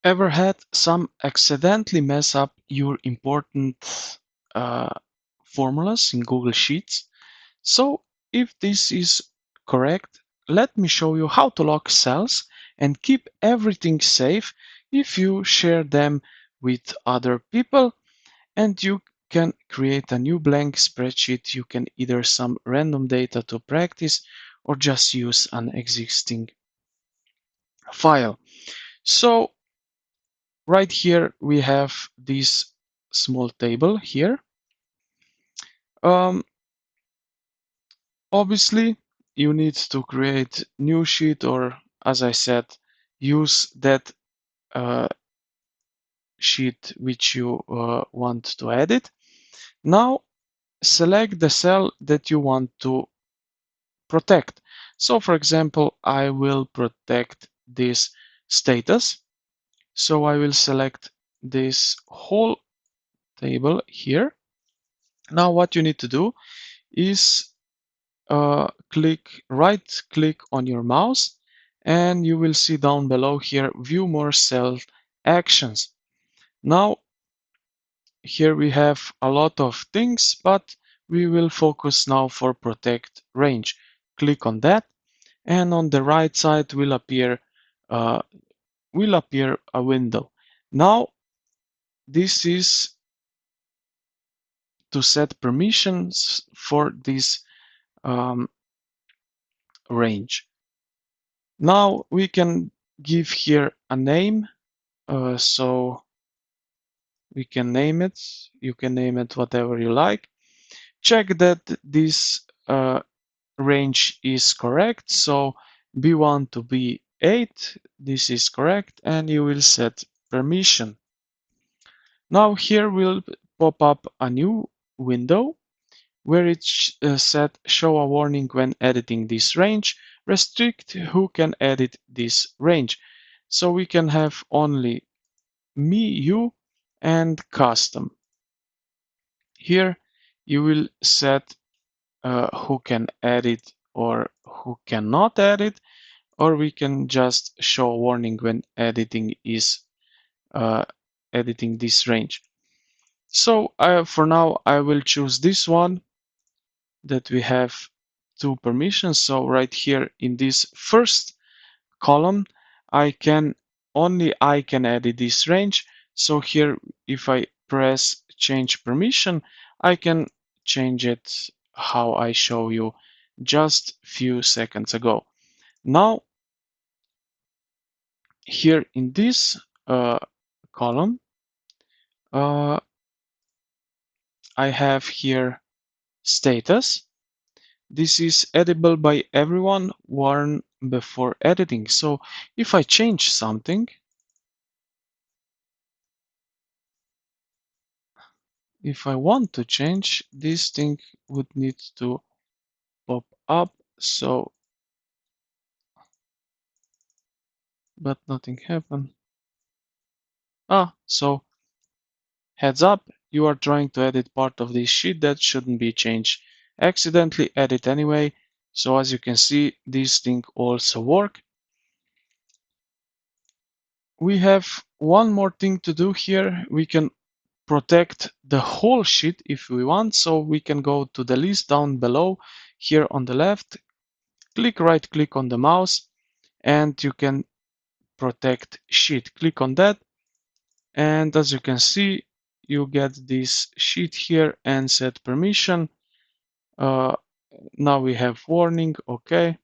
Ever had some accidentally mess up your important uh, formulas in Google Sheets? So if this is correct, let me show you how to lock cells and keep everything safe if you share them with other people, and you can create a new blank spreadsheet. You can either some random data to practice or just use an existing file. So right here we have this small table here. Um, Obviously, you need to create new sheet, or as I said, use that uh, sheet which you want to edit. Now select the cell that you want to protect. So for example, I will protect this status. So I will select this whole table here. Now what you need to do is right click on your mouse, and you will see down below here view more cell actions. Now here we have a lot of things, but we will focus now for protect range. Click on that, and on the right side uh, will appear a window. Now this is to set permissions for this um, range. Now we can give here a name, so we can name it. You can name it whatever you like. Check that this range is correct. So B1 to B8, this is correct, and you will set permission. Now here will pop up a new window where it said show a warning when editing this range, restrict who can edit this range. So we can have only me, you, and custom. Here you will set who can edit or who cannot edit, or we can just show a warning when editing is editing this range. So for now I will choose this one, that we have two permissions. So right here in this first column, I can edit this range. So here, if I press change permission, I can change it how I show you just few seconds ago. Now here in this column, uh, I have here status. This is editable by everyone, warn before editing. So if I change something, if I want to change, this thing would need to pop up. So, but nothing happened. So heads up, you are trying to edit part of this sheet that shouldn't be changed. Accidentally edit anyway. So as you can see, this thing also work. We have one more thing to do here. We can protect the whole sheet if we want. So we can go to the list down below here on the left, right click on the mouse, and you can protect sheet. Click on that, and as you can see, you get this sheet here and set permission. Now we have warning, okay,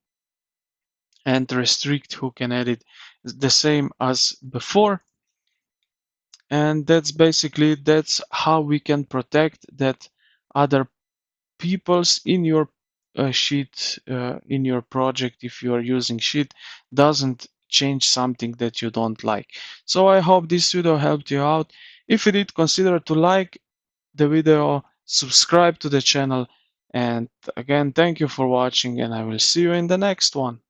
and restrict who can edit, the same as before. And that's how we can protect that other people's in your sheet, in your project, if you are using sheet, doesn't change something that you don't like. So I hope this video helped you out. If you did, consider to like the video, subscribe to the channel, and again, thank you for watching, and I will see you in the next one.